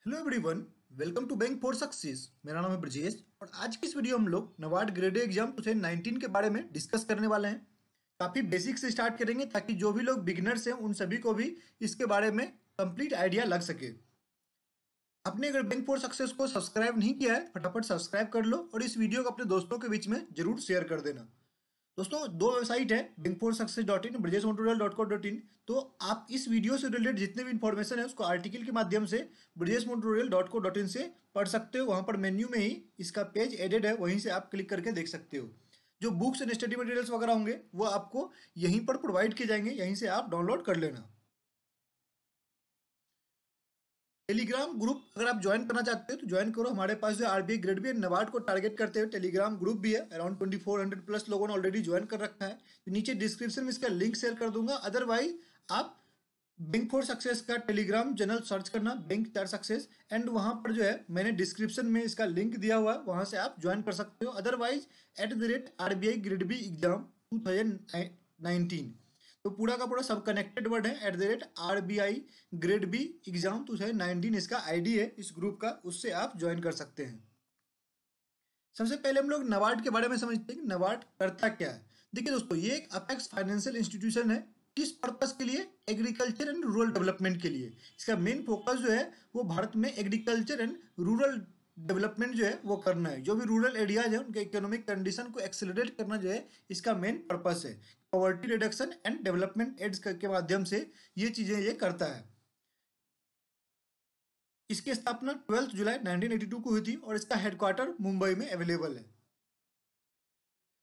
Hello everyone. Welcome to Bank for Success. मेरा नाम है ब्रजेश और आज की इस वीडियो में हम लोग नवाड ग्रेड एग्जाम 2019 के बारे में डिस्कस करने वाले हैं। काफ़ी बेसिक से स्टार्ट करेंगे ताकि जो भी लोग बिगिनर्स हैं उन सभी को भी इसके बारे में कंप्लीट आइडिया लग सके। आपने अगर बैंक फॉर सक्सेस को सब्सक्राइब नहीं किया है फटाफट सब्सक्राइब कर लो और इस वीडियो को अपने दोस्तों के बीच में जरूर शेयर कर देना। दोस्तों, दो वेबसाइट है, bankforsuccess.in, brajesmonturial.co.in। तो आप इस वीडियो से रिलेटेड जितने भी इंफॉर्मेशन है उसको आर्टिकल के माध्यम से brajesmonturial.co.in से पढ़ सकते हो। वहां पर मेन्यू में ही इसका पेज एडेड है, वहीं से आप क्लिक करके देख सकते हो। जो बुक्स एंड स्टडी मटेरियल्स वगैरह होंगे वो आपको यहीं पर प्रोवाइड किए जाएंगे, यहीं से आप डाउनलोड कर लेना। टेलीग्राम ग्रुप अगर आप ज्वाइन करना चाहते हो तो ज्वाइन करो। हमारे पास जो आरबीआई ग्रेड बी नबार्ड को टारगेट करते हुए टेलीग्राम ग्रुप भी है। अराउंड 2400 प्लस लोगों ने ऑलरेडी ज्वाइन कर रखा है। तो नीचे डिस्क्रिप्शन में इसका लिंक शेयर कर दूंगा। अदरवाइज आप बैंक फॉर सक्सेस का टेलीग्राम चैनल सर्च करना, बैंक फॉर सक्सेस, एंड वहां पर जो है मैंने डिस्क्रिप्शन में इसका लिंक दिया हुआ है, वहां से आप ज्वाइन कर सकते हो। Otherwise @RBI grade B exam 2019, तो पूरा का पूरा सब कनेक्टेड वर्ड है। @RBI ग्रेड बी एग्जाम 2019 इसका आईडी है इस ग्रुप का, उससे आप ज्वाइन कर सकते हैं। सबसे पहले हम लोग नबार्ड के बारे में समझते हैं कि नबार्ड करता क्या है। देखिए दोस्तों, ये एक अपेक्स फाइनेंशियल इंस्टीट्यूशन है। किस पर्पस के लिए? एग्रीकल्चर एंड रूरल डेवलपमेंट के लिए। इसका मेन फोकस जो है वो भारत में एग्रीकल्चर एंड रूरल डेवलपमेंट जो है वो करना है। जो भी रूरल एरियाज है उनके इकोनॉमिक कंडीशन को एक्सेलरेट करना जो है इसका मेन पर्पस है। Poverty reduction and development aids के माध्यम से ये चीजें ये करता है। इसकी स्थापना 12 जुलाई 1982 को हुई थी और इसका हेडक्वार्टर मुंबई में अवेलेबल है।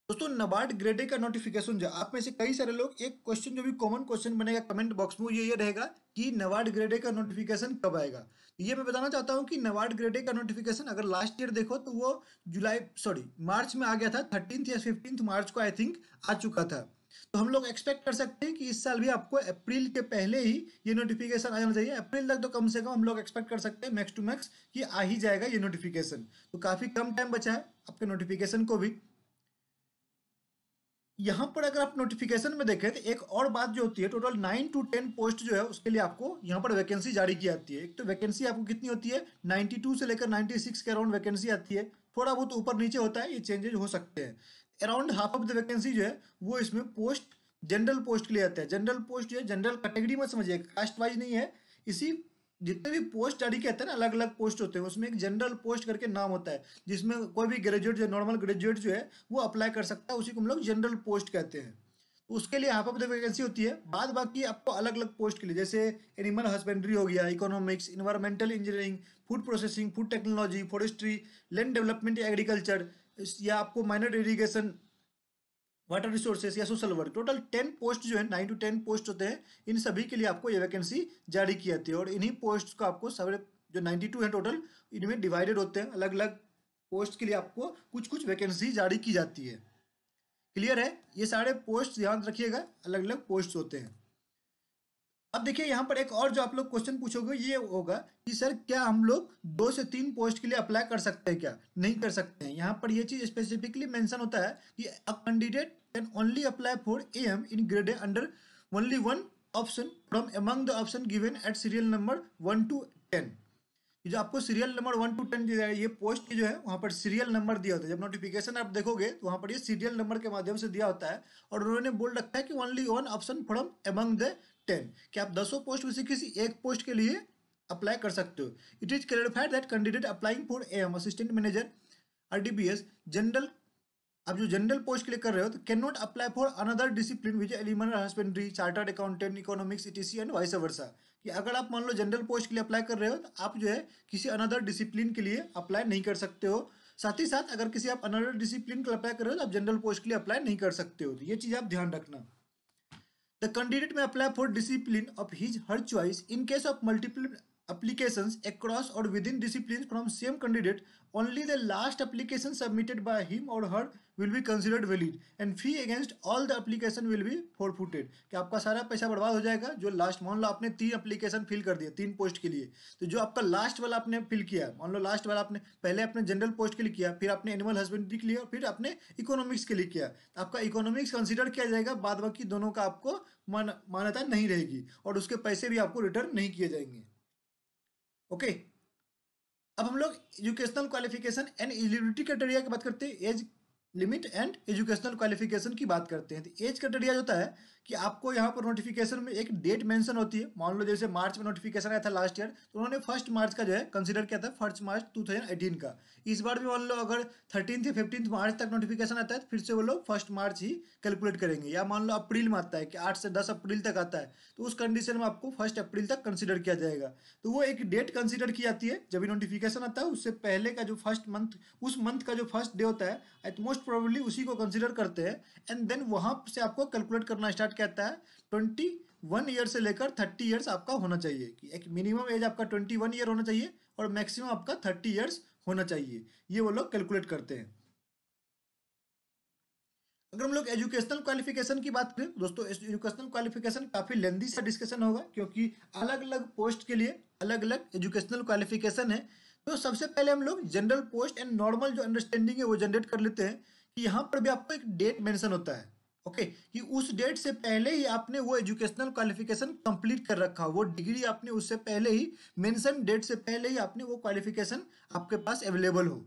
दोस्तों, नबार्ड ग्रेड ए का नोटिफिकेशन जो आप में से कई सारे लोग, एक क्वेश्चन जो भी कॉमन क्वेश्चन बनेगा कमेंट बॉक्स में ये रहेगा कि नबार्ड ग्रेड ए का नोटिफिकेशन कब आएगा। तो ये मैं बताना चाहता हूँ कि नबार्ड ग्रेड ए का नोटिफिकेशन अगर लास्ट ईयर देखो तो वो मार्च में आ गया था। 13 या 15 मार्च को आई थिंक आ चुका था। तो हम लोग एक्सपेक्ट कर सकते हैं कि इस साल भी आपको अप्रैल के पहले ही ये नोटिफिकेशन आ जाना चाहिए। अप्रैल तक तो कम से कम हम लोग एक्सपेक्ट कर सकते हैं, मैक्स टू मैक्स, कि आ ही जाएगा ये नोटिफिकेशन। तो काफी कम टाइम बचा है आपके नोटिफिकेशन को भी। यहाँ पर अगर आप नोटिफिकेशन में देखें तो एक और बात जो होती है, टोटल 9 to 10 पोस्ट जो है उसके लिए आपको यहाँ पर वैकेंसी जारी की जाती है। एक तो वैकेंसी आपको कितनी होती है, 92 से लेकर 96 के अराउंड वैकेंसी आती है। थोड़ा बहुत ऊपर नीचे होता है, ये चेंजेस हो सकते हैं। Around half of the vacancy जो है वो इसमें पोस्ट जनरल पोस्ट के लिए आता है। जनरल पोस्ट जो है जनरल कैटेगरी में समझिए, कास्ट वाइज नहीं है। इसी जितने भी पोस्ट जारी किए जाते हैं ना, अलग अलग पोस्ट होते हैं, उसमें एक जनरल पोस्ट करके नाम होता है जिसमें कोई भी ग्रेजुएट जो नॉर्मल ग्रेजुएट जो है वो अप्लाई कर सकता है। उसी को हम लोग जनरल पोस्ट कहते हैं। तो उसके लिए हाफ ऑफ द वैकेंसी होती है। बाद बाकी आपको अलग अलग पोस्ट के लिए, जैसे एनिमल हस्बेंड्री हो गया, economics, environmental engineering, food processing, food technology, forestry, land development या एग्रीकल्चर, या आपको माइनर इरीगेशन, वाटर रिसोर्सेज या सोशल वर्क, टोटल 10 पोस्ट जो है, 9 to 10 पोस्ट होते हैं। इन सभी के लिए आपको ये वैकेंसी जारी की जाती है और इन्हीं पोस्ट को आपको सारे जो 92 है टोटल, इनमें डिवाइडेड होते हैं। अलग अलग पोस्ट के लिए आपको कुछ कुछ वैकेंसी जारी की जाती है। क्लियर है? ये सारे पोस्ट ध्यान रखिएगा, अलग अलग पोस्ट होते हैं। अब देखिए यहाँ पर एक और जो आप लोग क्वेश्चन पूछोगे ये होगा कि सर क्या हम लोग 2 से 3 पोस्ट के लिए अप्लाई कर सकते हैं? क्या नहीं कर सकते हैं? यहाँ पर ये चीज स्पेसिफिकली मेंशन होता है कि a candidate can only apply for am in grade A under only one option from among the option given at serial number 1 to 10। ये जो आपको सीरियल नंबर 1 to 10 दिया है, ये पोस्ट की जो है वहां पर सीरियल नंबर दिया होता है। जब नोटिफिकेशन आप देखोगे तो वहां पर ये सीरियल नंबर के माध्यम से दिया होता है और उन्होंने बोल रखा है कि only one option from among the 10, कि आप 10 पोस्ट में से किसी एक पोस्ट के लिए अप्लाई कर सकते हो। It is clarified that candidate applying for AM assistant manager RDBS general, आप जो जनरल पोस्ट के लिए कर रहे हो तो can not apply for another discipline which element husbandry, chartered accountant, economics, etc and vice versa. कि अगर आप मान लो जनरल पोस्ट के लिए अप्लाई कर रहे हो तो आप जो है किसी अनदर डिसिप्लिन के लिए अप्लाई नहीं कर सकते हो। साथ ही साथ अगर किसी आप अनदर डिसिप्लिन के लिए अप्लाई कर रहे हो तो आप जनरल पोस्ट के लिए अप्लाई नहीं कर सकते हो। तो ये चीज आप ध्यान रखना। The candidate may apply for discipline of his her choice in case of multiple applications across or within disciplines from same candidate. Only the last application submitted by him or her will be considered valid and fee against all the application will be forfeited। कि आपका सारा पैसा बर्बाद हो जाएगा। जो last, मान लो आपने 3 एप्लीकेशन फिल कर दिए 3 पोस्ट के लिए, तो जो आपका लास्ट वाला आपने फिल किया, मान लो लास्ट वाला आपने पहले अपने जनरल पोस्ट के लिए किया, फिर आपने एनिमल हस्बेंड्री के लिए और फिर आपने इकोनॉमिक्स के लिए किया, तो आपका इकोनॉमिक्स कंसिडर किया जाएगा, बाद बाकी दोनों का आपको मान्यता नहीं रहेगी और उसके पैसे भी आपको रिटर्न नहीं किए जाएंगे। ओके। अब हम लोग educational qualification and eligibility criteria की बात करते हैं, age limit and educational qualification की बात करते हैं। तो एज क्राइटेरिया होता है कि आपको यहाँ पर नोटिफिकेशन में एक डेट मेंशन होती है। मान लो जैसे मार्च में नोटिफिकेशन आया था लास्ट ईयर, तो उन्होंने 1 मार्च का जो है कंसीडर किया था, 1 मार्च 2018 का। इस बार भी मान लो अगर 13 या 15 मार्च तक नोटिफिकेशन आता है तो फिर से वो लोग 1 मार्च ही कैलकुलेट करेंगे। या मान लो अप्रैल में आता है कि 8 से 10 अप्रैल तक आता है, तो उस कंडीशन में आपको 1 अप्रैल तक कंसिडर किया जाएगा। तो वो एक डेट कंसिडर की जाती है जब भी नोटिफिकेशन आता है, उससे पहले का जो फर्स्ट मंथ, उस मंथ का जो फर्स्ट डे होता है, एट मोस्ट प्रोबेबली उसी को कंसिडर करते हैं। एंड देन वहां से आपको कैलकुलेट करना स्टार्ट किया जाता है। 21 ईयर से लेकर 30 ईयर्स आपका होना चाहिए, कि एक मिनिमम एज आपका 21 ईयर होना चाहिए और मैक्सिमम आपका 30 ईयर्स होना चाहिए। ये वो लोग कैलकुलेट करते हैं। अगर हम लोग एजुकेशनल क्वालिफिकेशन की बात करें दोस्तों, एजुकेशनल क्वालिफिकेशन काफी लेंदी सा डिस्कशन होगा, क्योंकि अलग अलग पोस्ट के लिए अलग अलग एजुकेशनल क्वालिफिकेशन है। तो सबसे पहले हम लोग जनरल पोस्ट एंड नॉर्मल जो अंडरस्टैंडिंग है वो जनरेट कर लेते हैं, कि यहाँ पर भी आपको एक डेट मेंशन होता है। ओके, कि उस डेट से पहले ही आपने वो एजुकेशनल क्वालिफिकेशन कंप्लीट कर रखा हो, वो डिग्री आपने उससे पहले ही, मेंशन डेट से पहले ही आपने वो क्वालिफिकेशन आपके पास अवेलेबल हो।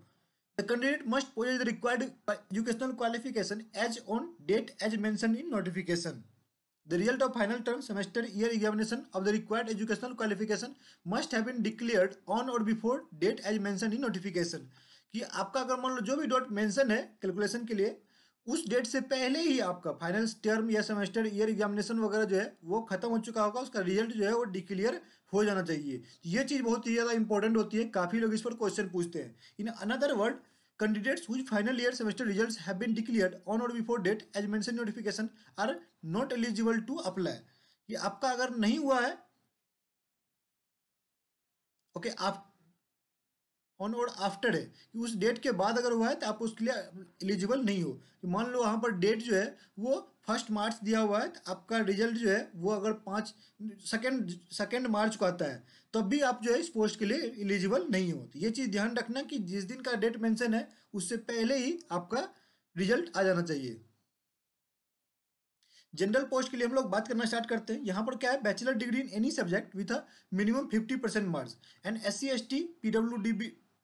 The candidate must possess the required educational qualification as on date as mentioned in notification. The result of final term, semester, year examination of the required educational qualification must have been declared on or before date as mentioned in notification. कि आपका अगर मान लो जो भी date mention है calculation के लिए, उस डेट से पहले ही आपका फाइनल टर्म या सेमेस्टर ईयर एग्जामिनेशन वगैरह जो है वो खत्म हो चुका होगा, उसका रिजल्ट जो है वो डिक्लेयर हो जाना चाहिए। ये चीज़ बहुत ही ज़्यादा इंपॉर्टेंट होती है, काफ़ी लोग इस पर क्वेश्चन पूछते हैं। In another word, candidates whose final year semester results have been declared on or before date as mentioned notification are not eligible to apply। ये आपका अगर नहीं हुआ है, ओके, आप ऑन और आफ्टर है कि उस डेट के बाद अगर हुआ है तो आप उसके लिए एलिजिबल नहीं हो। कि मान लो वहाँ पर डेट जो है वो 1 मार्च दिया हुआ है, तो आपका रिजल्ट जो है वो अगर 2 मार्च को आता है, तब भी आप जो है इस पोस्ट के लिए एलिजिबल नहीं हो। तो ये चीज़ ध्यान रखना कि जिस दिन का डेट मेंशन है उससे पहले ही आपका रिजल्ट आ जाना चाहिए। जनरल पोस्ट के लिए हम लोग बात करना स्टार्ट करते हैं। यहाँ पर क्या है, bachelor degree in any subject with a minimum 50% marks. And SC ST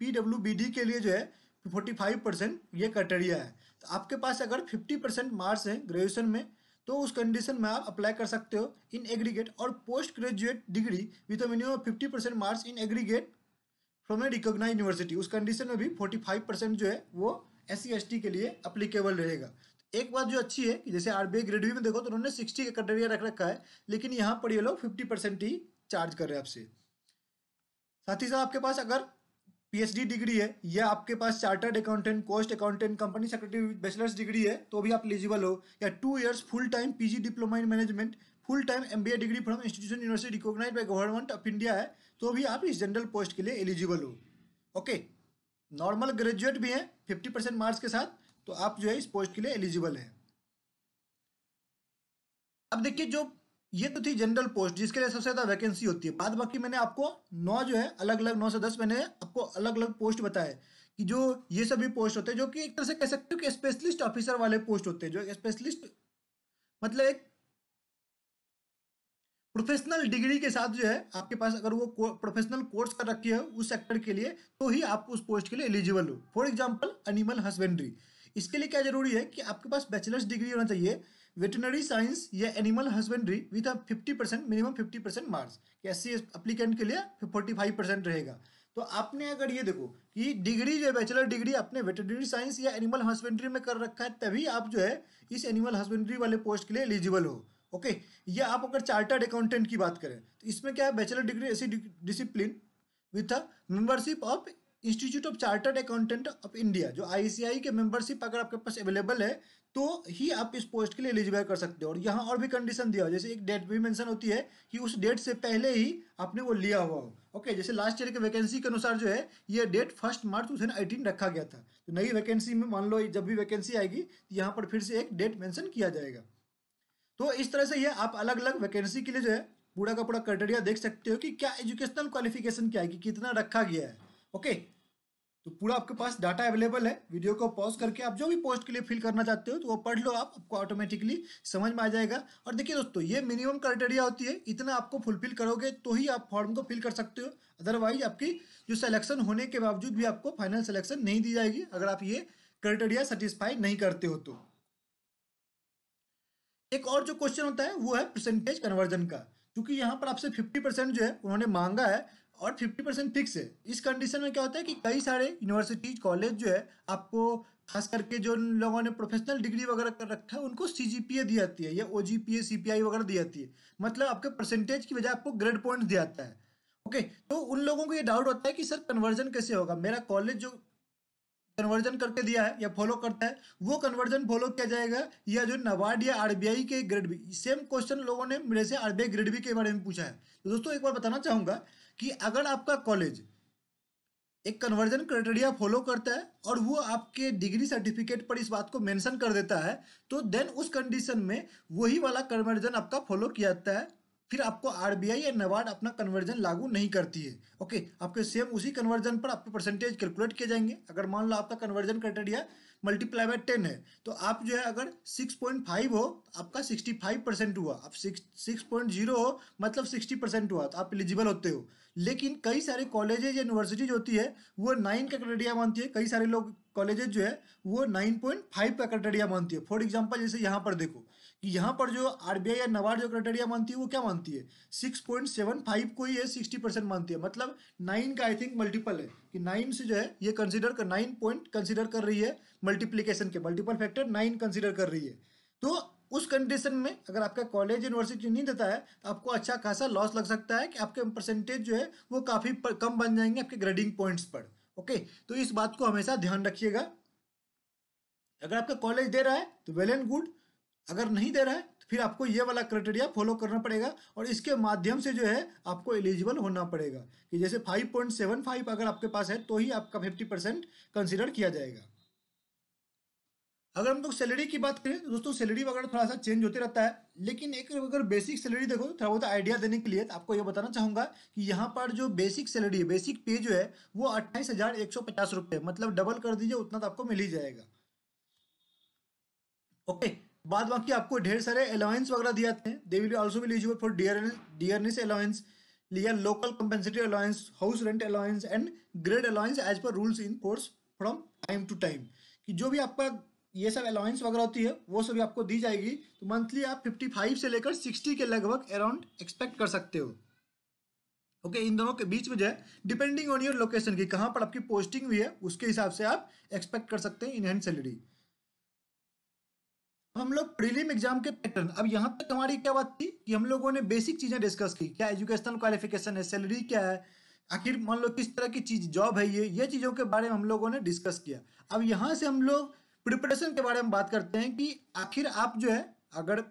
PWBD के लिए जो है 45% ये क्राइटेरिया है। तो आपके पास अगर 50% मार्क्स हैं ग्रेजुएशन में, तो उस कंडीशन में आप अप्लाई कर सकते हो इन एग्रीगेट और post graduate degree with a minimum 50% marks in aggregate from a recognise university. उस कंडीशन में भी 45% जो है वो SC ST के लिए अप्लीकेबल रहेगा। एक बात जो अच्छी है कि जैसे RBI ग्रेड बी में देखो तो उन्होंने 60 का क्राइटेरिया रख रखा है, लेकिन यहाँ पर ये लोग 50% ही चार्ज कर रहे हैं आपसे। साथ ही साथ आपके पास अगर PhD डिग्री है, या आपके पास chartered accountant, cost accountant, company secretary bachelor's degree है, तो भी आप एलिजिबल हो। या 2 years full time PG diploma in management, full time MBA degree from institution university recognised by government of India है, तो भी आप इस जनरल पोस्ट के लिए एलिजिबल हो। ओके, नॉर्मल ग्रेजुएट भी हैं 50% मार्क्स के साथ, तो आप जो है इस पोस्ट के लिए एलिजिबल हैं। अब देखिए, जो ये तो थी जनरल पोस्ट जिसके लिए सबसे ज्यादा वैकेंसी होती है। बाद बाकी मैंने आपको 9 जो है अलग अलग, 9 से 10 मैंने आपको अलग अलग पोस्ट बताए, कि जो ये सभी पोस्ट होते हैं जो कि एक तरह से कह सकते हो कि स्पेशलिस्ट ऑफिसर वाले पोस्ट होते हैं। जो स्पेशलिस्ट मतलब एक प्रोफेशनल डिग्री के साथ जो है आपके पास अगर वो प्रोफेशनल कोर्स कर रखी है उस सेक्टर के लिए, तो ही आप उस पोस्ट के लिए एलिजिबल हो। फॉर एग्जांपल एनिमल हस्बेंड्री, इसके लिए क्या जरूरी है कि आपके पास बैचलर्स डिग्री होना चाहिए वेटनरी साइंस या animal husbandry with 50% minimum 50% marks. SC applicant के लिए 45% रहेगा। तो आपने अगर ये देखो कि डिग्री जो है बैचलर डिग्री आपने वेटनरी साइंस या एनिमल हस्बेंड्री में कर रखा है, तभी आप जो है इस एनिमल हस्बेंड्री वाले पोस्ट के लिए एलिजिबल हो। ओके, या आप अगर चार्टर्ड अकाउंटेंट की बात करें तो इसमें क्या है, बैचलर डिग्री ऐसी discipline with a membership of institute of chartered accountant of India, जो ICAI के मेंबरशिप अगर आपके पास अवेलेबल है तो ही आप इस पोस्ट के लिए एलिजिबल कर सकते हो। और यहाँ और भी कंडीशन दिया हो, जैसे एक डेट भी मेंशन होती है कि उस डेट से पहले ही आपने वो लिया हुआ हो। ओके, जैसे लास्ट ईयर के वैकेंसी के अनुसार जो है ये डेट 1 मार्च 2018 रखा गया था। तो नई वैकेंसी में मान लो जब भी वैकेंसी आएगी तो यहाँ पर फिर से एक डेट मेंशन किया जाएगा। तो इस तरह से ये आप अलग अलग वैकेंसी के लिए जो है पूरा का पूरा क्राइटेरिया देख सकते हो कि क्या एजुकेशनल क्वालिफिकेशन क्या है, कि कितना रखा गया है। ओके, तो पूरा आपके पास डाटा अवेलेबल है। वीडियो को पॉज करके आप जो भी पोस्ट के लिए फिल करना चाहते हो तो वो पढ़ लो, आपको ऑटोमेटिकली समझ में आ जाएगा। और देखिए दोस्तों, ये मिनिमम क्राइटेरिया होती है, इतना आपको फुलफिल करोगे तो ही आप फॉर्म को फिल कर सकते हो। अदरवाइज आपकी जो सिलेक्शन होने के बावजूद भी आपको फाइनल सिलेक्शन नहीं दी जाएगी अगर आप ये क्राइटेरिया सेटिस्फाई नहीं करते हो तो। एक और जो क्वेश्चन होता है वो है परसेंटेज कन्वर्जन का। क्योंकि यहाँ पर आपसे 50% जो है उन्होंने मांगा है और 50% फिक्स है। इस कंडीशन में क्या होता है कि कई सारे यूनिवर्सिटीज कॉलेज जो है आपको, खास करके जो लोगों ने प्रोफेशनल डिग्री वगैरह कर रखा है, उनको सीजीपीए दी जाती है या ओजीपीए सीपीआई वगैरह दी जाती है। मतलब आपके परसेंटेज की वजह आपको ग्रेड पॉइंट दिया जाता है। ओके, तो उन लोगों को ये डाउट होता है कि सर कन्वर्जन कैसे होगा, मेरा कॉलेज जो कन्वर्जन करके दिया है या फॉलो करता है वो कन्वर्जन फॉलो किया जाएगा, या जो नबार्ड या आरबीआई के ग्रेड बी। सेम क्वेश्चन लोगों ने मेरे से आरबीआई ग्रेड बी के बारे में पूछा है। तो दोस्तों एक बार बताना चाहूंगा कि अगर आपका कॉलेज एक कन्वर्जन क्राइटेरिया फॉलो करता है और वो आपके डिग्री सर्टिफिकेट पर इस बात को मेंशन कर देता है, तो देन उस कंडीशन में वही वाला कन्वर्जन आपका फॉलो किया जाता है। फिर आपको आरबीआई या नबार्ड अपना कन्वर्जन लागू नहीं करती है। ओके, आपके सेम उसी कन्वर्जन पर आपके परसेंटेज कैलकुलेट किए जाएंगे। अगर मान लो आपका कन्वर्जन क्राइटेरिया मल्टीप्लाई बाय 10 है, तो आप जो है अगर 6.5 हो आपका 65% हुआ, आप 6.0 हो मतलब 60% हुआ, तो आप एलिजिबल होते हो। लेकिन कई सारे कॉलेजेज या यूनिवर्सिटीज होती है वो 9 का क्राइटेरिया मानती है। कई सारे लोग कॉलेजेज जो है वो 9.5 का क्राइटेरिया मानती है। फॉर एग्जांपल जैसे यहाँ पर देखो कि यहाँ पर जो आरबीआई या नबार्ड जो क्राइटेरिया मानती है वो क्या मानती है, 6.75 को ही ये 60% मानती है। मतलब 9 का आई थिंक मल्टीपल है कि 9 से जो है ये कंसिडर कर 9 पॉइंट कंसिडर कर रही है, मल्टीप्लीकेशन के मल्टीपल फैक्टर 9 कंसिडर कर रही है। तो उस कंडीशन में अगर आपका कॉलेज यूनिवर्सिटी नहीं देता है तो आपको अच्छा खासा लॉस लग सकता है कि आपके परसेंटेज जो है वो काफ़ी कम बन जाएंगे आपके ग्रेडिंग पॉइंट्स पर। ओके, तो इस बात को हमेशा ध्यान रखिएगा। अगर आपका कॉलेज दे रहा है तो वेल एंड गुड, अगर नहीं दे रहा है तो फिर आपको ये वाला क्राइटेरिया फॉलो करना पड़ेगा और इसके माध्यम से जो है आपको एलिजिबल होना पड़ेगा कि जैसे 5.75 अगर आपके पास है तो ही आपका 50% कंसिडर किया जाएगा। अगर हम लोग सैलरी की बात करें तो दोस्तों सैलरी वगैरह थोड़ा सा चेंज होते रहता है, लेकिन एक अगर बेसिक सैलरी देखो थोड़ा बहुत आइडिया देने के लिए तो आपको ये बताना चाहूंगा कि यहाँ पर जो बेसिक सैलरी है, बेसिक पे जो है वो 28,150 रुपये, मतलब डबल कर दीजिए उतना तो आपको मिल ही जाएगा। ओके, बाद बाकी आपको ढेर सारे अलाउंस वगैरह दिए जाते हैं। They will also be eligible for dearness allowance, लिया local compensatory allowance, house rent allowance and grade allowance as per rules in force from time to time. कि जो भी आपका ये सब अलाउंस वगैरह होती है वो सभी आपको दी जाएगी। तो मंथली आप 55 से लेकर 60 के लगभग अराउंड एक्सपेक्ट कर सकते हो। ओके, इन दोनों के बीच में जो है डिपेंडिंग ऑन योर लोकेशन की कहाँ पर आपकी पोस्टिंग हुई है उसके हिसाब से आप एक्सपेक्ट कर सकते हैं इन हैंड सैलरी। हम लोग प्रीलिम एग्जाम के पैटर्न, अब यहाँ तक हमारी क्या बात थी कि हम लोगों ने बेसिक चीजें डिस्कस की, क्या एजुकेशनल क्वालिफिकेशन है, सैलरी क्या है, आखिर मान लो किस तरह की चीज जॉब है, ये चीजों के बारे में हम लोगों ने डिस्कस किया। अब यहाँ से हम लोग प्रिपरेशन के बारे में बात करते हैं कि आखिर आप जो है अगर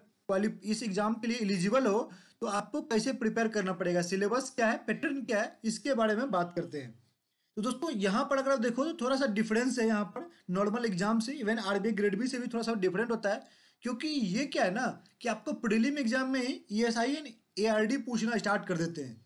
इस एग्जाम के लिए एलिजिबल हो तो आपको कैसे प्रिपेयर करना पड़ेगा, सिलेबस क्या है, पैटर्न क्या है, इसके बारे में बात करते हैं। तो दोस्तों यहाँ पर अगर आप देखो तो थोड़ा सा डिफरेंस है यहाँ पर नॉर्मल एग्जाम से, इवन आरबीआई ग्रेड बी से भी थोड़ा सा डिफरेंट होता है। क्योंकि ये क्या है ना कि आपको प्रीलिम एग्जाम में ईएसआई एंड एआरडी पूछना स्टार्ट कर देते हैं।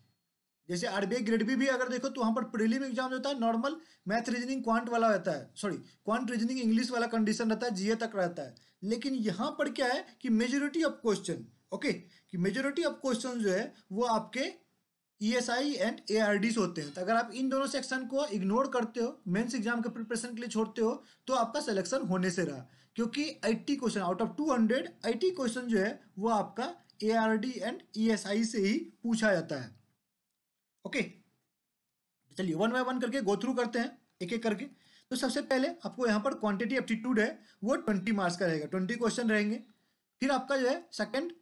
जैसे आरबीआई ग्रेड बी भी अगर देखो तो वहाँ पर प्रीलिम एग्जाम होता है नॉर्मल मैथ रीजनिंग क्वांट वाला रहता है, सॉरी क्वांट रीजनिंग इंग्लिश वाला कंडीशन रहता है, जीए तक रहता है। लेकिन यहाँ पर क्या है कि मेजोरिटी ऑफ क्वेश्चन, ओके, कि मेजोरिटी ऑफ क्वेश्चन जो है वो आपके ईएसआई एंड एआरडी से होते हैं। तो अगर आप इन दोनों सेक्शन को इग्नोर करते हो, मेंस एग्जाम के प्रिपरेशन के लिए छोड़ते हो, तो आपका सिलेक्शन होने से रहा। क्योंकि 80 क्वेश्चन आउट ऑफ 200 80 क्वेश्चन जो है वो आपका एआरडी एंड ईएसआई से ही पूछा जाता है। ओके, चलिए वन बाय वन करके गो थ्रू करते हैं एक एक करके। तो सबसे पहले आपको यहाँ पर क्वांटिटी एप्टीट्यूड है वो 20 मार्क्स का रहेगा, 20 क्वेश्चन रहेंगे। फिर आपका जो है सेकंड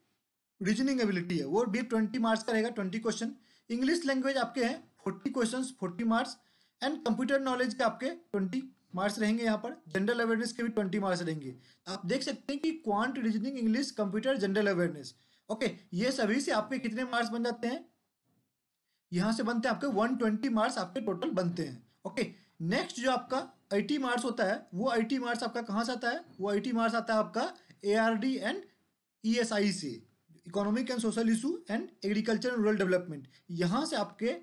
रीजनिंग एबिलिटी है वो भी 20 मार्क्स का रहेगा, 20 क्वेश्चन। इंग्लिश लैंग्वेज आपके हैं 40 question, 40 marks. And computer knowledge के आपके 20 मार्क्स रहेंगे। यहाँ पर जनरल अवेयरनेस के भी 20 मार्क्स रहेंगे। आप देख सकते हैं कि quant, reasoning, English, computer, general awareness, okay, ये सभी से आपके कितने मार्क्स बन जाते हैं, यहाँ से बनते हैं आपके 120 मार्क्स आपके टोटल बनते हैं। ओके, नेक्स्ट जो आपका 80 मार्क्स होता है वो 80 मार्क्स आपका कहाँ से आता है, वो 80 मार्क्स आता है आपका एआरडी एंड ईएसआई से, economic and social issue and agriculture and rural development. यहाँ से आपके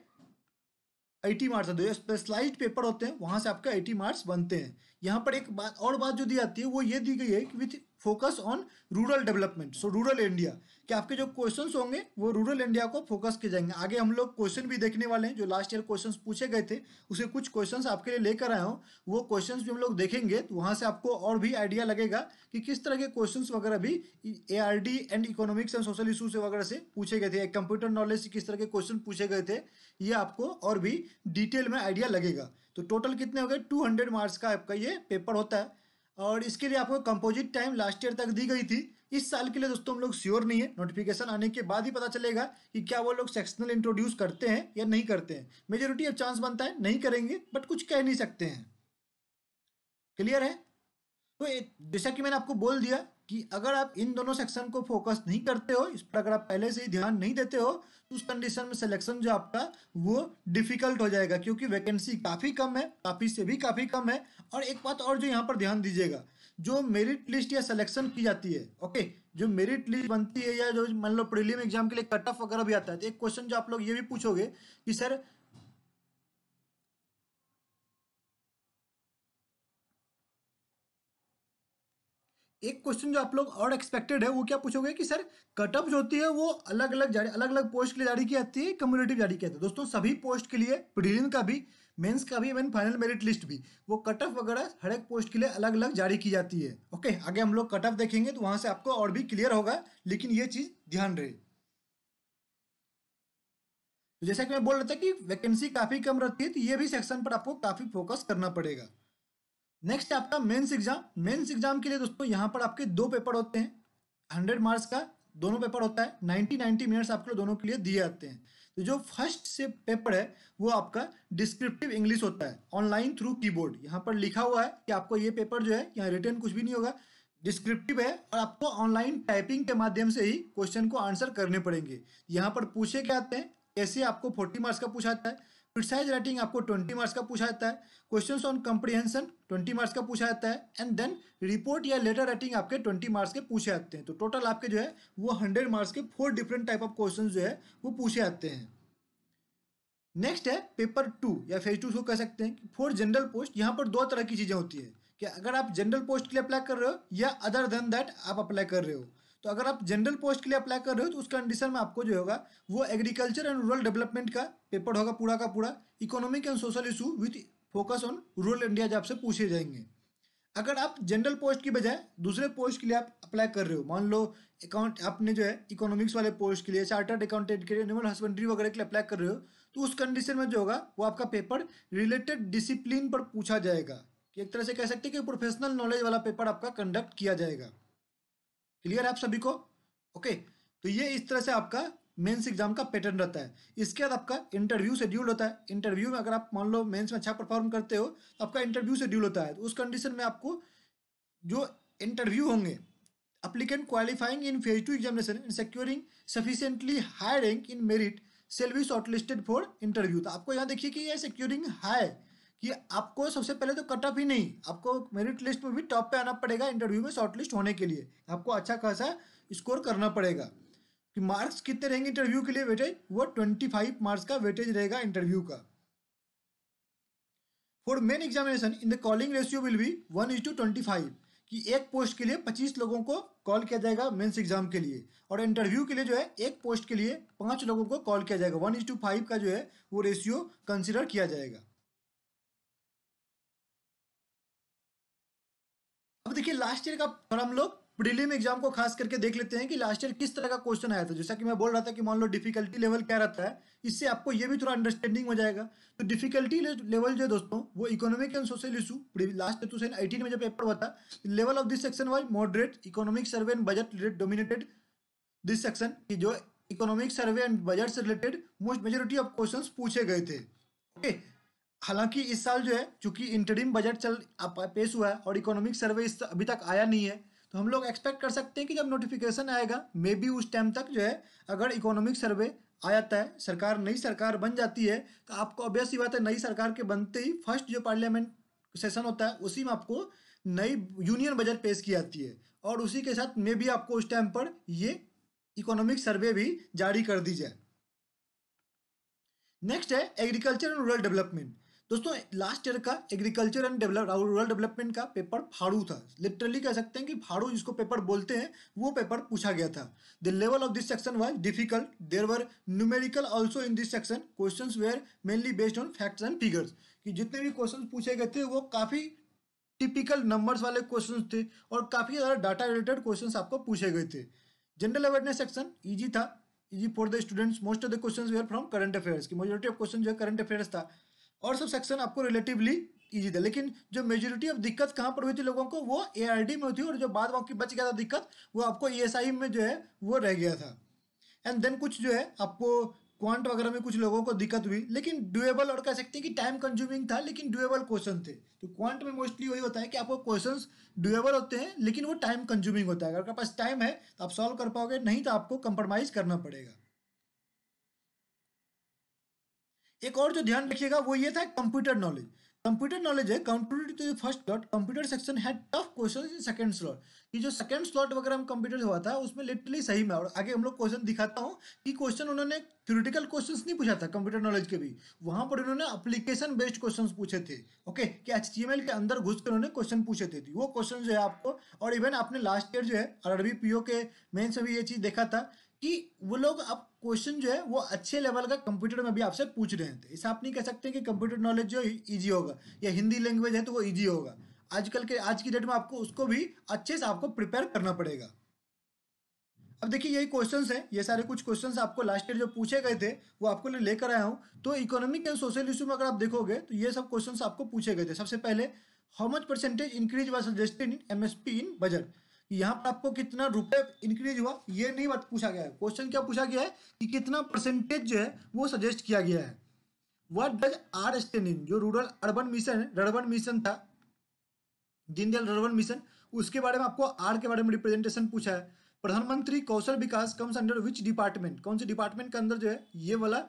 80 मार्क्स है, जो स्पेशलाइज्ड पेपर होते हैं वहां से आपका 80 मार्क्स बनते हैं। यहाँ पर एक बात जो दी जाती है वो ये दी गई है कि with focus on rural development, so rural India, कि आपके जो क्वेश्चंस होंगे वो रूरल इंडिया को फोकस किए जाएंगे। आगे हम लोग क्वेश्चन भी देखने वाले हैं, जो लास्ट ईयर क्वेश्चंस पूछे गए थे उसे कुछ क्वेश्चंस आपके लिए लेकर आया हूँ, वो क्वेश्चंस भी हम लोग देखेंगे तो वहां से आपको और भी आइडिया लगेगा कि किस तरह के क्वेश्चंस वगैरह भी ARD and economics and social issues वगैरह से पूछे गए थे, कंप्यूटर नॉलेज से किस तरह के क्वेश्चन पूछे गए थे, ये आपको और भी डिटेल में आइडिया लगेगा। तो टोटल कितने हो गए, 200 मार्क्स का आपका ये पेपर होता है। और इसके लिए आपको कंपोजिट टाइम लास्ट ईयर तक दी गई थी। इस साल के लिए दोस्तों हम लोग श्योर नहीं है, नोटिफिकेशन आने के बाद ही पता चलेगा कि क्या वो लोग सेक्शनल इंट्रोड्यूस करते हैं या नहीं करते हैं। मेजोरिटी ऑफ चांस बनता है नहीं करेंगे, बट कुछ कह नहीं सकते हैं। क्लियर है? तो जैसा कि मैंने आपको बोल दिया कि अगर आप इन दोनों सेक्शन को फोकस नहीं करते हो, इस पर अगर आप पहले से ही ध्यान नहीं देते हो, तो उस कंडीशन में सिलेक्शन जो आपका वो डिफिकल्ट हो जाएगा, क्योंकि वैकेंसी काफ़ी कम है, काफ़ी से भी काफ़ी कम है। और एक बात और जो यहाँ पर ध्यान दीजिएगा, जो मेरिट लिस्ट या सिलेक्शन की जाती है, ओके, जो मेरिट लिस्ट बनती है या जो मान लो प्रीलिम एग्जाम के लिए कट ऑफ वगैरह भी आता है, तो एक क्वेश्चन जो आप लोग ये भी पूछोगे कि सर एक क्वेश्चन जो आप लोग और एक्सपेक्टेड है वो क्या पूछोगे कि सर कट ऑफ जो होती है वो अलग अलग पोस्ट के लिए जारी की जाती है, कम्युनिटिव जारी किया जाता है। दोस्तों सभी पोस्ट के लिए, प्रीलिम का भी, मेंस का भी, इवन फाइनल मेरिट लिस्ट भी, वो कट ऑफ वगैरह हर एक पोस्ट के लिए अलग अलग जारी की जाती है। ओके, आगे हम लोग कट ऑफ देखेंगे तो वहां से आपको और भी क्लियर होगा, लेकिन ये चीज ध्यान रहे। तो जैसा कि मैं बोल रहा था कि वैकेंसी काफी कम रहती है, तो ये भी सेक्शन पर आपको काफी फोकस करना पड़ेगा। नेक्स्ट है आपका मेंस एग्जाम। मेंस एग्जाम के लिए दोस्तों यहाँ पर आपके दो पेपर होते हैं, 100 मार्क्स का दोनों पेपर होता है, 90 मिनट्स आपके दोनों के लिए दिए जाते हैं। तो जो फर्स्ट से पेपर है वो आपका डिस्क्रिप्टिव इंग्लिश होता है, ऑनलाइन थ्रू कीबोर्ड। यहाँ पर लिखा हुआ है कि आपको ये पेपर जो है, यहाँ रिटन कुछ भी नहीं होगा, डिस्क्रिप्टिव है, और आपको ऑनलाइन टाइपिंग के माध्यम से ही क्वेश्चन को आंसर करने पड़ेंगे। यहाँ पर पूछे क्या आते हैं, ऐसे आपको 40 मार्क्स का पूछा जाता है, प्रिसाइज राइटिंग आपको 20 मार्क्स का पूछा जाता है, क्वेश्चंस ऑन कॉम्प्रिहेंशन 20 मार्क्स का पूछा जाता है, एंड देन रिपोर्ट या लेटर राइटिंग आपके 20 मार्क्स के पूछे जाते हैं। तो टोटल आपके जो है वो 100 मार्क्स के 4 डिफरेंट टाइप ऑफ क्वेश्चन जो है वो पूछे जाते हैं। नेक्स्ट है पेपर 2 या फेज 2 कह सकते हैं। फॉर जनरल पोस्ट यहाँ पर दो तरह की चीज़ें होती है कि अगर आप जनरल पोस्ट के लिए अप्लाई कर रहे हो या अदर देन दैट आप अप्लाई कर रहे हो। तो अगर आप जनरल पोस्ट के लिए अप्लाई कर रहे हो तो उस कंडीशन में आपको जो होगा वो एग्रीकल्चर एंड रूरल डेवलपमेंट का पेपर होगा पूरा का पूरा, economic and social issue with focus on rural India जो आपसे पूछे जाएंगे। अगर आप जनरल पोस्ट की बजाय दूसरे पोस्ट के लिए आप अप्लाई कर रहे हो, मान लो अकाउंट आपने जो है इकोनॉमिक्स वाले पोस्ट के लिए, चार्टर्ड अकाउंटेंट के लिए, एनिमल हस्बेंड्री वगैरह के लिए अप्लाई कर रहे हो, तो उस कंडीशन में जो होगा वो आपका पेपर रिलेटेड डिसिप्लिन पर पूछा जाएगा, कि एक तरह से कह सकते हैं कि प्रोफेशनल नॉलेज वाला पेपर आपका कंडक्ट किया जाएगा। क्लियर है आप सभी को? ओके, तो ये इस तरह से आपका मेंस एग्जाम का पैटर्न रहता है। इसके बाद आपका इंटरव्यू शेड्यूल होता है। इंटरव्यू में अगर आप मान लो मेंस में अच्छा परफॉर्म करते हो तो आपका इंटरव्यू शेड्यूल होता है। तो उस कंडीशन में आपको जो इंटरव्यू होंगे, applicant qualifying in phase 2 examination and securing sufficiently high rank in merit shall be shortlisted for interview। तो आपको यहाँ देखिए कि ये securing high, कि आपको सबसे पहले तो कट ऑफ ही नहीं, आपको मेरिट लिस्ट में भी टॉप पे आना पड़ेगा इंटरव्यू में शॉर्टलिस्ट होने के लिए। आपको अच्छा खासा स्कोर करना पड़ेगा। कि मार्क्स कितने रहेंगे इंटरव्यू के लिए वेटेज, वो 25 मार्क्स का वेटेज रहेगा इंटरव्यू का। For main examination in the calling ratio will be 1:25, कि एक पोस्ट के लिए 25 लोगों को कॉल किया जाएगा मेंस एग्जाम के लिए, और इंटरव्यू के लिए जो है एक पोस्ट के लिए 5 लोगों को कॉल किया जाएगा। 1:5 का जो है वो रेशियो कंसिडर किया जाएगा। अब देखिए लास्ट ईयर का थोड़ा हम लोग प्रीलिम एग्जाम को खास करके देख लेते हैं कि लास्ट ईयर किस तरह का क्वेश्चन आया था। जैसा कि मैं बोल रहा था कि मान लो डिफिकल्टी लेवल क्या रहता है, इससे आपको ये भी थोड़ा अंडरस्टैंडिंग हो जाएगा। तो डिफिकल्टी लेवल जो है दोस्तों वो economic and social issue, last 2018 में जो पेपर हुआ था, level of this section was moderate, economic survey and budget dominated this section, की जो इकोनॉमिक सर्वे एंड बजट से related most majority of questions पूछे गए थे। ओके, हालांकि इस साल जो है चूंकि इंटरिम बजट पेश हुआ है और इकोनॉमिक सर्वे अभी तक आया नहीं है, तो हम लोग एक्सपेक्ट कर सकते हैं कि जब नोटिफिकेशन आएगा मे बी उस टाइम तक जो है अगर इकोनॉमिक सर्वे आ जाता है, सरकार नई सरकार बन जाती है, तो आपको ऑब्वियस सी बात है नई सरकार के बनते ही फर्स्ट जो पार्लियामेंट सेशन होता है उसी में आपको नई यूनियन बजट पेश की जाती है, और उसी के साथ मे बी आपको उस टाइम पर ये इकोनॉमिक सर्वे भी जारी कर दी जाए। नेक्स्ट है एग्रीकल्चर एंड रूरल डेवलपमेंट। दोस्तों लास्ट ईयर का एग्रीकल्चर एंड रूरल डेवलपमेंट का पेपर फाड़ू था, लिटरली कह सकते हैं कि फाड़ू जिसको पेपर बोलते हैं वो पेपर पूछा गया था। The level of this section was difficult, there were numerical also in this section, questions were mainly based on facts and figures. कि जितने भी क्वेश्चंस पूछे गए थे वो काफी टिपिकल नंबर्स वाले क्वेश्चंस थे और काफी ज्यादा डाटा रिलेटेड क्वेश्चंस आपको पूछे गए थे। जनरल अवेयरनेस सेक्शन इजी था, easy for the students, most of the questions were from current affairs, की मेजॉरिटी ऑफ क्वेश्चन जो है करंट अफेयर्स था। और सब सेक्शन आपको रिलेटिवली इजी था, लेकिन जो मेजोरिटी ऑफ दिक्कत कहाँ पर हुई थी लोगों को, वो एआरडी में हुई थी, और जो बाद बाकी बच गया था दिक्कत वो आपको ईएसआई में जो है वो रह गया था। एंड देन कुछ जो है आपको क्वांट वगैरह में कुछ लोगों को दिक्कत हुई, लेकिन डुएबल और कह सकते हैं कि टाइम कंज्यूमिंग था, लेकिन डुएबल क्वेश्चन थे। तो क्वांट में मोस्टली वही होता है कि आपको क्वेश्चंस डुएबल होते हैं लेकिन वो टाइम कंज्यूमिंग होता है। अगर आपके पास टाइम है तो आप सॉल्व कर पाओगे, नहीं तो आपको कंप्रोमाइज करना पड़ेगा। एक और जो ध्यान रखिएगा वो ये था कंप्यूटर नॉलेज। कंप्यूटर नॉलेज है computer to the first slot, computer section had tough questions in second slot. कि जो सेकंड स्लॉट वगैरह हम कंप्यूटर हुआ था उसमें लिटरली सही में, और आगे हम लोग क्वेश्चन दिखाता हूँ कि क्वेश्चन उन्होंने थ्योरेटिकल क्वेश्चंस नहीं पूछा था कंप्यूटर नॉलेज के भी, वहां पर उन्होंने एप्लीकेशन बेस्ड क्वेश्चंस पूछे थे। ओके, कि एचटीएमएल के अंदर घुस कर उन्होंने क्वेश्चन पूछे थे, वो क्वेश्चन जो है आपको, और इवन आपने लास्ट ईयर जो है आरआरबी पीओ के मेंस में भी ये चीज देखा था कि वो लोग अब क्वेश्चन जो है वो अच्छे लेवल का कंप्यूटर में भी आपसे पूछ रहे थे। इसे आप नहीं कह सकते कि कंप्यूटर नॉलेज जो इजी होगा, या हिंदी लैंग्वेज है तो वो इजी होगा। आजकल के आज की डेट में आपको उसको भी अच्छे से आपको प्रिपेयर करना पड़ेगा। अब देखिए यही क्वेश्चंस हैं, ये सारे कुछ क्वेश्चंस आपको लास्ट ईयर जो पूछे गए थे वो आपको लेकर आया हूँ। तो इकोनॉमिक एंड सोशल इशू में अगर आप देखोगे तो ये सब क्वेश्चंस आपको पूछे गए थे। सबसे पहले, how much percentage increase was suggested in MSP in budget. यहाँ पर आपको कितना रुपए इंक्रीज हुआ ये नहीं बात पूछा गया है, क्वेश्चन क्या पूछा गया है कि कितना परसेंटेज जो है वो सजेस्ट किया गया है। What does R stand in, जो रूरल अर्बन मिशन था, दीनदयाल अर्बन मिशन, उसके बारे में आपको आर के बारे में रिप्रेजेंटेशन पूछा है। प्रधानमंत्री कौशल विकास कम्स अंडर विच डिपार्टमेंट, कौन से डिपार्टमेंट के अंदर जो है ये वाला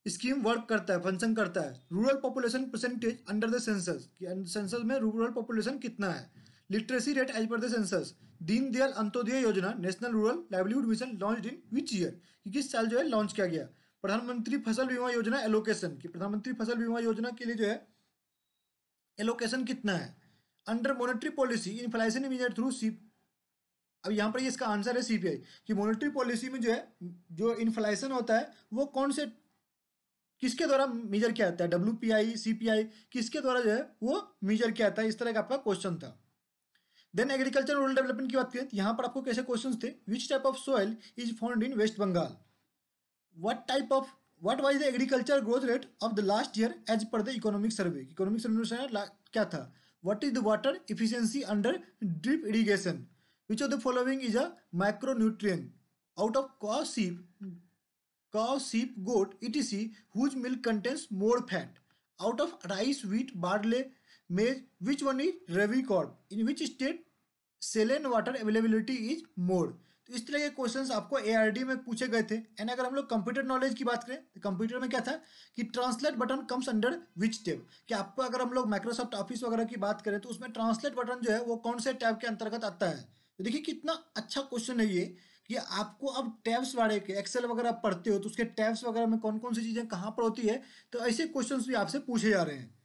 स्कीम वर्क करता है, फंक्शन करता है। Rural population percentage under the census, census में रूरल पॉपुलेशन कितना है। Literacy rate as per the census. Deendayal Antyodaya Yojana national rural livelihood mission launch in which year, किस साल जो है लॉन्च किया गया। प्रधानमंत्री फसल बीमा योजना एलोकेशन, की प्रधानमंत्री फसल बीमा योजना के लिए जो है एलोकेशन कितना है। Under monetary policy inflation immediate through see, अब यहाँ पर ये इसका आंसर है सीपीआई, कि मॉनेटरी पॉलिसी में जो है जो इन्फ्लेशन होता है वो कौन से किसके द्वारा मेजर किया जाता है, डब्ल्यूपीआई सीपीआई किसके द्वारा जो है वो मेजर किया जाता है। इस तरह का आपका क्वेश्चन था। देन एग्रीकल्चर रूरल डेवलपमेंट की बात करें तो यहाँ पर आपको कैसे क्वेश्चंस थे। Which type of soil is found in West Bengal. What type of what was the agriculture growth rate of the last year as per the economic survey. Economic survey क्या था। What is the water efficiency under drip irrigation. Which of the following is a micronutrient out of cow, sheep, goat, etc., whose milk contains more fat. Out of rice, wheat, barley, maize, which one is Ravi crop? In which state saline water availability is more? तो इस तरह के questions आपको ARD में पूछे गए थे। And अगर हम लोग कंप्यूटर नॉलेज की बात करें तो कंप्यूटर में क्या था कि translate button comes under which tab, कि आपको अगर हम लोग माइक्रोसॉफ्ट ऑफिस वगैरह की बात करें तो उसमें ट्रांसलेट बटन जो है वो कौन से टैब के अंतर्गत आता है। तो देखिए कितना अच्छा क्वेश्चन है ये, कि आपको अब टैब्स वाले के एक्सेल वगैरह पढ़ते हो तो उसके टैब्स वगैरह में कौन कौन सी चीज़ें कहाँ पर होती है, तो ऐसे क्वेश्चंस भी आपसे पूछे जा रहे हैं।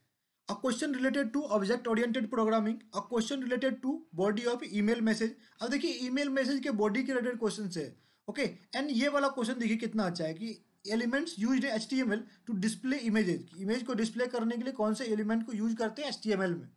A question related to object oriented programming, a question related to body of email message. अब देखिए ईमेल मैसेज के बॉडी के रिलेटेड क्वेश्चन है। ओके, एंड ये वाला क्वेश्चन देखिए कितना अच्छा है कि elements used in HTML to display images, image को डिस्प्ले करने के लिए कौन से एलिमेंट को यूज करते हैं एचटीएमएल में।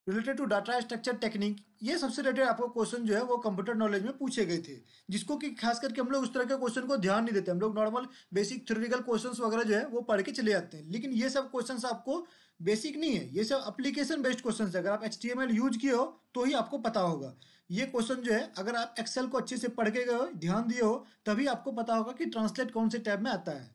Related to data structure technique, ये सबसे रिलेटेड आपको क्वेश्चन जो है वो कंप्यूटर नॉलेज में पूछे गए थे, जिसको कि खास करके हम लोग उस तरह के क्वेश्चन को ध्यान नहीं देते। हम लोग नॉर्मल बेसिक थ्योरेटिकल क्वेश्चंस वगैरह जो है वो पढ़ के चले जाते हैं, लेकिन ये सब क्वेश्चंस आपको बेसिक नहीं है, ये सब एप्लीकेशन बेस्ड क्वेश्चंस है। अगर आप एचटीएमएल यूज किए हो तो ही आपको पता होगा। ये क्वेश्चन जो है अगर आप एक्सेल को अच्छे से पढ़ के गए हो, ध्यान दिए हो, तभी आपको पता होगा कि ट्रांसलेट कौन से टैब में आता है।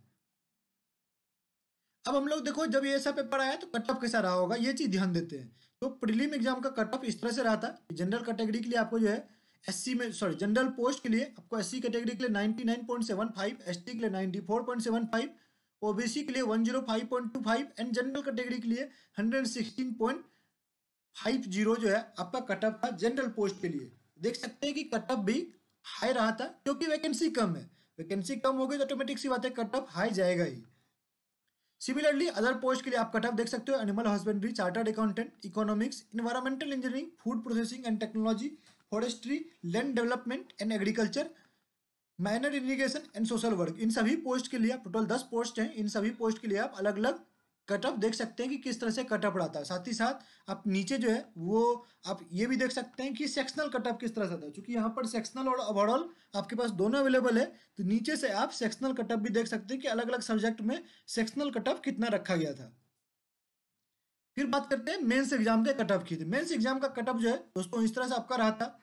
अब हम लोग देखो जब ये सब पेपर आया तो कट ऑफ कैसा रहा होगा ये चीज ध्यान देते हैं। तो प्रीलिम एग्जाम का कट ऑफ इस तरह से रहा था कि जनरल कैटेगरी के लिए आपको जो है एससी में सॉरी जनरल पोस्ट के लिए आपको एससी कैटेगरी के लिए 99.75, एसटी के लिए 94.75, ओबीसी के लिए 105.25 एंड जनरल कैटेगरी के लिए 116.50 जो है आपका कट ऑफ था जनरल पोस्ट के लिए। देख सकते हैं कि कट ऑफ भी हाई रहा था क्योंकि वैकेंसी कम है। वैकेंसी कम हो गई तो ऑटोमेटिक सी बात है कट ऑफ हाई जाएगा ही। सिमिलरली अदर पोस्ट के लिए आप कट ऑफ देख सकते हो, animal husbandry, chartered accountant, economics, environmental engineering, food processing and technology, forestry, land development and agriculture, minor irrigation and social work. इन सभी पोस्ट के लिए आप, टोटल 10 पोस्ट हैं, इन सभी पोस्ट के लिए आप अलग अलग कट ऑफ देख सकते हैं कि किस तरह से कट ऑफ आता है। साथ ही साथ आप नीचे जो है वो आप ये भी देख सकते हैं कि सेक्शनल कट ऑफ किस तरह से आता है। क्योंकि यहाँ पर सेक्शनल और ओवरऑल आपके पास दोनों अवेलेबल है, तो नीचे से आप सेक्शनल कट ऑफ भी देख सकते हैं कि अलग अलग सब्जेक्ट में सेक्शनल कट ऑफ कितना रखा गया था। फिर बात करते हैं मेंस एग्जाम के कट ऑफ की। मेंस एग्जाम का कट ऑफ जो है दोस्तों इस तरह से आपका रहा था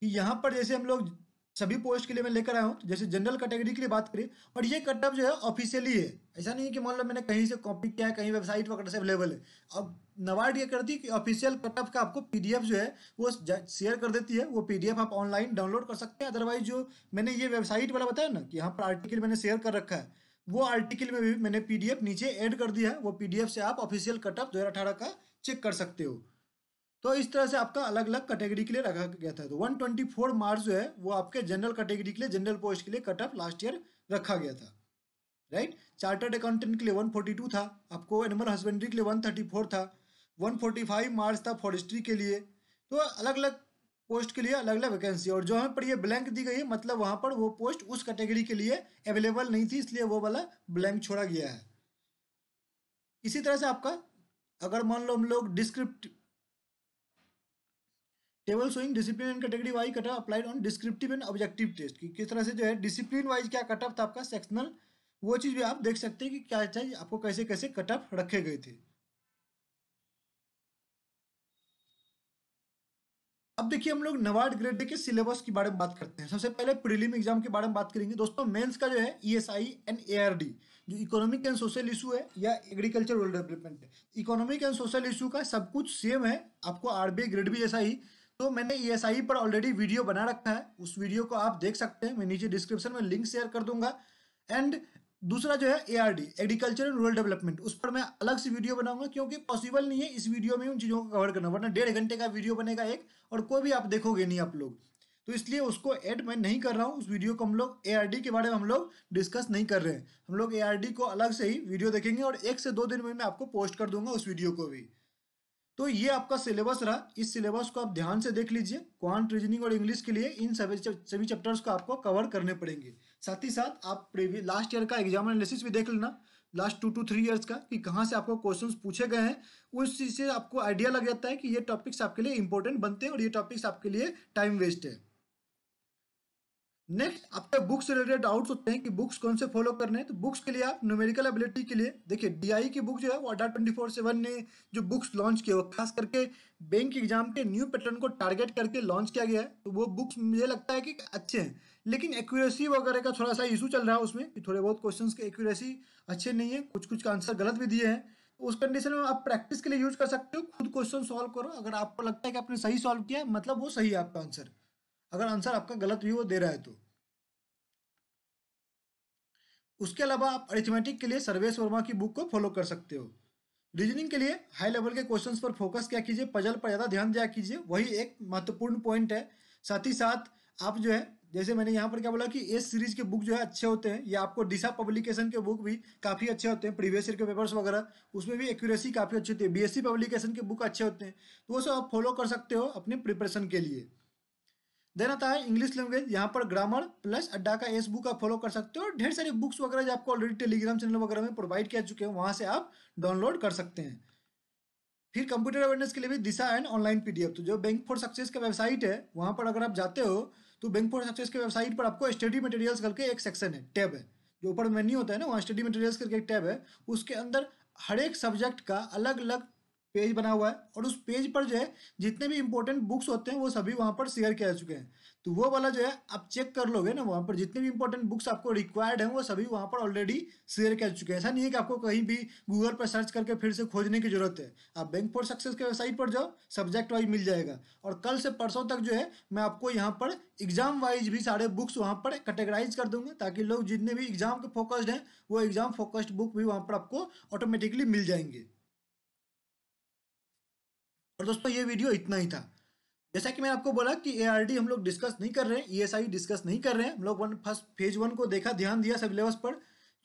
कि यहाँ पर जैसे हम लोग सभी पोस्ट के लिए मैं लेकर आया हूँ, तो जैसे जनरल कैटेगरी के लिए बात करें, और ये कट ऑफ जो है ऑफिशियली है, ऐसा नहीं है कि मान लो मैंने कहीं से कॉपी किया है, कहीं वेबसाइट वगैरह से अवेलेबल है। अब नबार्ड ये करती है कि ऑफिशियल कट ऑफ का आपको पीडीएफ जो है वो शेयर कर देती है, वो पीडीएफ आप ऑनलाइन डाउनलोड कर सकते हैं। अदरवाइज जो मैंने ये वेबसाइट वाला बताया ना कि यहाँ पर आर्टिकल मैंने शेयर कर रखा है, वो आर्टिकल में भी मैंने पीडीएफ नीचे ऐड कर दिया है, वो पीडीएफ से आप ऑफिशियल कट ऑफ 2018 का चेक कर सकते हो। तो इस तरह से आपका अलग अलग कैटेगरी के लिए रखा गया था। तो 124 मार्क्स जो है वो आपके जनरल कैटेगरी के लिए, जनरल पोस्ट के लिए कट ऑफ लास्ट ईयर रखा गया था, राइट। चार्टर्ड अकाउंटेंट के लिए 142 था, आपको एनिमल हस्बेंड्री के लिए 134 था, 145 मार्क्स था फॉरेस्ट्री के लिए। तो अलग अलग पोस्ट के लिए अलग अलग वैकेंसी, और जो यहाँ पर ये ब्लैंक दी गई है मतलब वहाँ पर वो पोस्ट उस कैटेगरी के लिए अवेलेबल नहीं थी, इसलिए वो वाला ब्लैंक छोड़ा गया है। इसी तरह से आपका अगर मान लो हम लोग descriptive table showing discipline and category wise cut off applied on descriptive and objective test, कि किस तरह से जो है डिसिप्लिन वाइज क्या कट ऑफ था आपका सेक्शनल, वो चीज़ भी आप देख सकते हैं कि क्या चाहिए आपको, कैसे कैसे कट ऑफ रखे गए थे। अब देखिए हम लोग नबार्ड ग्रेड के सिलेबस के बारे में बात करते हैं। सबसे पहले प्रीलिम एग्जाम के बारे में बात करेंगे दोस्तों। मेंस का जो है ईएसआई एंड एआरडी, जो इकोनॉमिक एंड सोशल इशू है या एग्रीकल्चर रूरल डेवलपमेंट है, इकोनॉमिक एंड सोशल इशू का सब कुछ सेम है, आपको आरबीआई ग्रेड भी जैसा ही। तो मैंने ईएसआई पर ऑलरेडी वीडियो बना रखा है, उस वीडियो को आप देख सकते हैं, मैं नीचे डिस्क्रिप्शन में लिंक शेयर कर दूंगा। एंड दूसरा जो है ARD, agriculture and rural development, उस पर मैं अलग से वीडियो बनाऊंगा, क्योंकि पॉसिबल नहीं है इस वीडियो में उन चीज़ों को कवर करना, वरना 1.5 घंटे का वीडियो बनेगा एक, और कोई भी आप देखोगे नहीं आप लोग। तो इसलिए उसको ऐड मैं नहीं कर रहा हूँ, उस वीडियो को हम लोग एआरडी के बारे में हम लोग डिस्कस नहीं कर रहे हैं। हम लोग एआरडी को अलग से ही वीडियो देखेंगे, और 1 से 2 दिन में मैं आपको पोस्ट कर दूंगा उस वीडियो को भी। तो ये आपका सिलेबस रहा, इस सिलेबस को आप ध्यान से देख लीजिए। क्वांट, रीजनिंग और इंग्लिश के लिए इन सभी चैप्टर्स को आपको कवर करने पड़ेंगे। साथ ही साथ आप प्रीवियस लास्ट ईयर का एग्जाम एनालिसिस भी देख लेना, लास्ट 2 to 3 ईयर्स का, कि कहाँ से आपको क्वेश्चंस पूछे गए हैं। उस चीज़ से आपको आइडिया लग जाता है कि ये टॉपिक्स आपके लिए इंपॉर्टेंट बनते हैं और ये टॉपिक्स आपके लिए टाइम वेस्ट है। नेक्स्ट आपके बुक्स से रिलेटेड डाउट्स होते हैं कि बुक्स कौन से फॉलो करने हैं। तो बुक्स के लिए आप न्यूमेरिकल एबिलिटी के लिए देखिए, डीआई की बुक जो है वो अड्डा 24/7 ने जो बुक्स लॉन्च किए, वो खास करके बैंक एग्जाम के न्यू पैटर्न को टारगेट करके लॉन्च किया गया है। तो वो बुक्स मुझे लगता है कि अच्छे हैं, लेकिन एक्यूरेसी वगैरह का थोड़ा सा इशू चल रहा है उसमें, कि थोड़े बहुत क्वेश्चन के एक्यूरेसी अच्छे नहीं है, कुछ कुछ का आंसर गलत भी दिए हैं। तो उस कंडीशन में आप प्रैक्टिस के लिए यूज कर सकते हो, खुद क्वेश्चन सॉल्व करो, अगर आपको लगता है कि आपने सही सॉल्व किया मतलब वो सही है आपका आंसर, अगर आंसर आपका गलत भी वो दे रहा है तो। उसके अलावा आप अरिथमेटिक के लिए सर्वेश वर्मा की बुक को फॉलो कर सकते हो। रीजनिंग के लिए हाई लेवल के क्वेश्चंस पर फोकस किया कीजिए, पजल पर ज़्यादा ध्यान दिया कीजिए, वही एक महत्वपूर्ण पॉइंट है। साथ ही साथ आप जो है, जैसे मैंने यहाँ पर क्या बोला कि एस सीरीज के बुक जो है अच्छे होते हैं, या आपको दिशा पब्लिकेशन के बुक भी काफ़ी अच्छे होते हैं, प्रीवियस ईयर के पेपर्स वगैरह उसमें भी एक्यूरेसी काफ़ी अच्छी होती है। बीएससी पब्लिकेशन के बुक अच्छे होते हैं, तो वो सब आप फॉलो कर सकते हो अपने प्रिपरेशन के लिए। देन आता है इंग्लिश लैंग्वेज, यहाँ पर ग्रामर प्लस अड्डा का एस बुक आप फॉलो कर सकते हो, और ढेर सारी बुक्स वगैरह जो आपको ऑलरेडी टेलीग्राम चैनल वगैरह में प्रोवाइड किया चुके हैं, वहाँ से आप डाउनलोड कर सकते हैं। फिर कंप्यूटर अवेयरनेस के लिए भी दिशा एंड ऑनलाइन पीडीएफ, तो जो बैंक फॉर सक्सेस का वेबसाइट है वहाँ पर अगर आप जाते हो तो बैंक फॉर सक्सेस के वेबसाइट पर आपको स्टडी मटेरियल्स करके एक सेक्शन है, टैब है, जो ऊपर मेन्यू होता है ना, वहाँ स्टडी मटेरियल्स करके एक टैब है, उसके अंदर हर एक सब्जेक्ट का अलग अलग पेज बना हुआ है, और उस पेज पर जो है जितने भी इंपॉर्टेंट बुक्स होते हैं वो सभी वहाँ पर शेयर किए जा चुके हैं। तो वो वाला जो है आप चेक कर लोगे ना, वहाँ पर जितने भी इंपॉर्टेंट बुक्स आपको रिक्वायर्ड हैं वो सभी वहाँ पर ऑलरेडी शेयर कर चुके हैं। ऐसा नहीं है कि आपको कहीं भी गूगल पर सर्च करके फिर से खोजने की जरूरत है, आप बैंक फॉर सक्सेस के वेबसाइट पर जाओ, सब्जेक्ट वाइज मिल जाएगा। और कल से परसों तक जो है मैं आपको यहाँ पर एग्जाम वाइज भी सारे बुक्स वहाँ पर कैटेगराइज कर दूंगा, ताकि लोग जितने भी एग्जाम के फोकस्ड हैं वो एग्जाम फोकस्ड बुक भी वहाँ पर आपको ऑटोमेटिकली मिल जाएंगे। और दोस्तों ये वीडियो इतना ही था। जैसा कि मैंने आपको बोला कि एआरडी हम लोग डिस्कस नहीं कर रहे हैं, ईएसआई डिस्कस नहीं कर रहे हैं, हम लोग फर्स्ट फेज 1 को देखा, ध्यान दिया सिलेबस पर,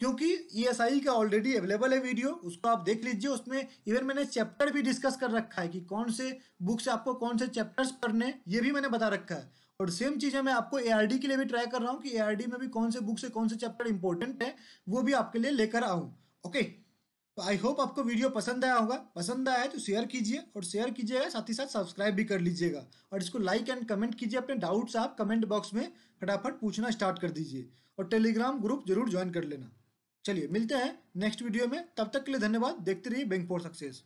क्योंकि ईएसआई का ऑलरेडी अवेलेबल है वीडियो, उसको आप देख लीजिए। उसमें इवन मैंने चैप्टर भी डिस्कस कर रखा है कि कौन से बुक से आपको कौन से चैप्टर्स पढ़ने, ये भी मैंने बता रखा है। और सेम चीज़ें मैं आपको एआरडी के लिए भी ट्राई कर रहा हूँ कि एआरडी में भी कौन से बुक से कौन से चैप्टर इंपॉर्टेंट है वो भी आपके लिए लेकर आऊँ। ओके, तो आई होप आपको वीडियो पसंद आया होगा। पसंद आया है तो शेयर कीजिए, और शेयर कीजिएगा साथ ही साथ सब्सक्राइब भी कर लीजिएगा। और इसको लाइक एंड कमेंट कीजिए। अपने डाउट्स आप कमेंट बॉक्स में फटाफट पूछना स्टार्ट कर दीजिए, और टेलीग्राम ग्रुप जरूर ज्वाइन कर लेना। चलिए मिलते हैं नेक्स्ट वीडियो में, तब तक के लिए धन्यवाद। देखते रहिए बैंक फॉर सक्सेस।